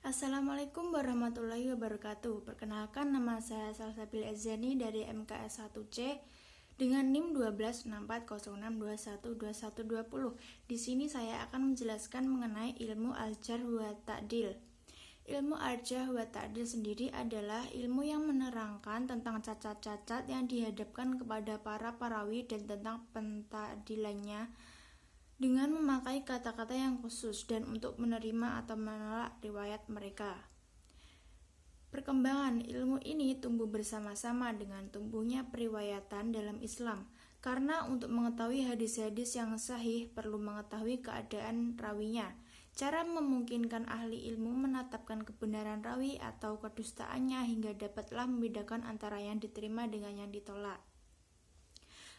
Assalamualaikum warahmatullahi wabarakatuh. Perkenalkan, nama saya Salsabil Ezani dari MKS 1C dengan NIM 126406212120. Di sini saya akan menjelaskan mengenai ilmu al-jarh wa ta'dil. Ilmu al-jarh wa ta'dil sendiri adalah ilmu yang menerangkan tentang cacat-cacat yang dihadapkan kepada para perawi dan tentang pentadilannya dengan memakai kata-kata yang khusus dan untuk menerima atau menolak riwayat mereka. Perkembangan ilmu ini tumbuh bersama-sama dengan tumbuhnya periwayatan dalam Islam, karena untuk mengetahui hadis-hadis yang sahih perlu mengetahui keadaan rawinya. Cara memungkinkan ahli ilmu menetapkan kebenaran rawi atau kedustaannya hingga dapatlah membedakan antara yang diterima dengan yang ditolak.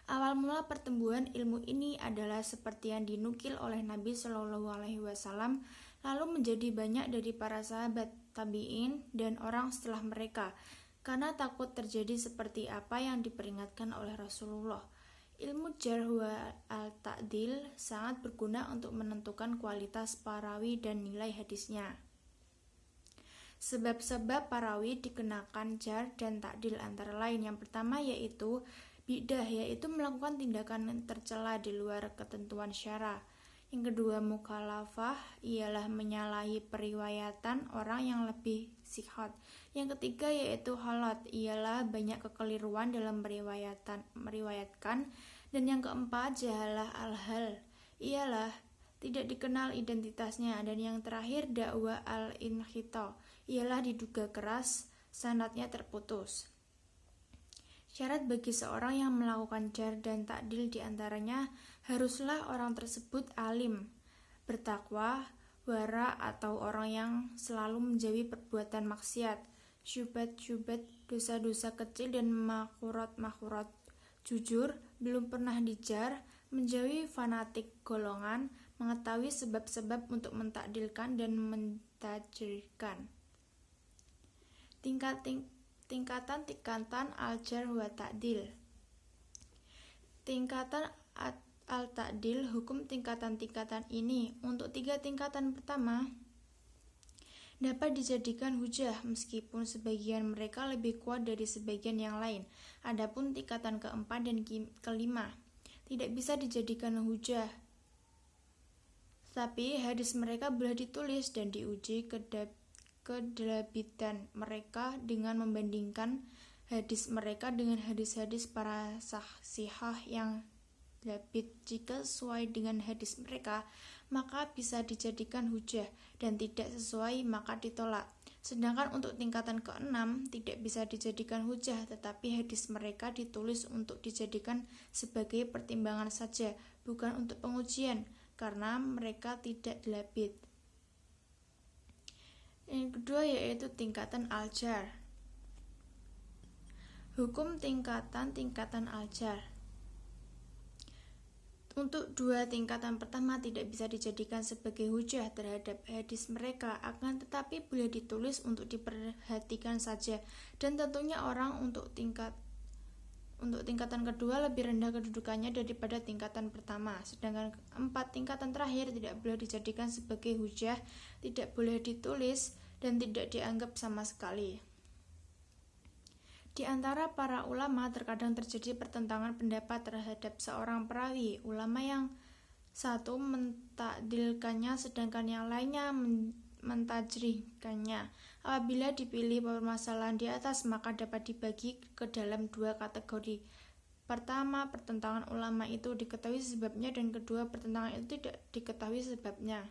Awal mula pertumbuhan ilmu ini adalah seperti yang dinukil oleh Nabi Shallallahu Alaihi Wasallam, lalu menjadi banyak dari para sahabat, tabi'in, dan orang setelah mereka, karena takut terjadi seperti apa yang diperingatkan oleh Rasulullah. Ilmu jarh wa al-ta'dil sangat berguna untuk menentukan kualitas perawi dan nilai hadisnya. Sebab-sebab perawi dikenakan jarh dan ta'dil antara lain. Yang pertama yaitu bid'ah, yaitu melakukan tindakan tercela di luar ketentuan syara. Yang kedua, mukhalafah, ialah menyalahi periwayatan orang yang lebih sihat. Yang ketiga yaitu halat, ialah banyak kekeliruan dalam meriwayatkan. Dan yang keempat, jahalah al-hal, ialah tidak dikenal identitasnya. Dan yang terakhir, dakwah al-inkhita, ialah diduga keras, sanadnya terputus. Syarat bagi seorang yang melakukan jarh dan ta'dil diantaranya haruslah orang tersebut alim, bertakwa, wara atau orang yang selalu menjauhi perbuatan maksiat, syubhat-syubhat, dosa-dosa kecil dan makhurat-makhurat, jujur, belum pernah dijarh, menjauhi fanatik golongan, mengetahui sebab-sebab untuk mentakdilkan dan mentajrihkan. Tingkatan al-jarh wa ta'dil. Tingkatan al-ta'dil, hukum tingkatan-tingkatan ini. Untuk 3 tingkatan pertama dapat dijadikan hujah meskipun sebagian mereka lebih kuat dari sebagian yang lain. Adapun tingkatan keempat dan kelima tidak bisa dijadikan hujah, tapi hadis mereka boleh ditulis dan diuji kedelabitan mereka dengan membandingkan hadis mereka dengan hadis-hadis para sahihah yang labid. Jika sesuai dengan hadis mereka, maka bisa dijadikan hujah, dan tidak sesuai maka ditolak. Sedangkan untuk tingkatan ke-6 tidak bisa dijadikan hujah, tetapi hadis mereka ditulis untuk dijadikan sebagai pertimbangan saja, bukan untuk pengujian, karena mereka tidak labid. Yang kedua yaitu tingkatan al-jarh. Hukum tingkatan al-jarh. Untuk 2 tingkatan pertama tidak bisa dijadikan sebagai hujah terhadap hadis mereka, akan tetapi boleh ditulis untuk diperhatikan saja, dan tentunya orang untuk tingkatan kedua lebih rendah kedudukannya daripada tingkatan pertama. Sedangkan 4 tingkatan terakhir tidak boleh dijadikan sebagai hujah, tidak boleh ditulis, dan tidak dianggap sama sekali. Di antara para ulama terkadang terjadi pertentangan pendapat terhadap seorang perawi. Ulama yang satu mentakdilkannya sedangkan yang lainnya mentajrihkannya. Apabila dipilih permasalahan di atas, maka dapat dibagi ke dalam 2 kategori. Pertama, pertentangan ulama itu diketahui sebabnya, dan kedua, pertentangan itu tidak diketahui sebabnya.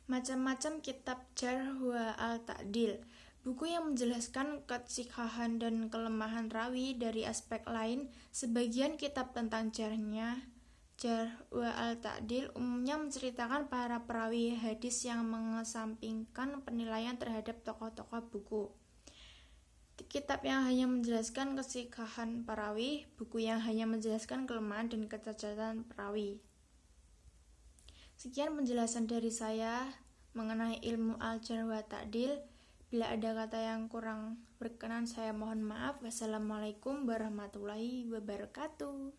Macam-macam kitab jarh wa al-ta'dil. Buku yang menjelaskan kesikhahan dan kelemahan rawi dari aspek lain. Sebagian kitab tentang jarh wa al-ta'dil umumnya menceritakan para perawi hadis yang mengesampingkan penilaian terhadap tokoh-tokoh buku. Kitab yang hanya menjelaskan kesikhahan perawi, buku yang hanya menjelaskan kelemahan dan kecacatan perawi. Sekian penjelasan dari saya mengenai ilmu al-jarh wa ta'dil. Bila ada kata yang kurang berkenan, saya mohon maaf. Wassalamualaikum warahmatullahi wabarakatuh.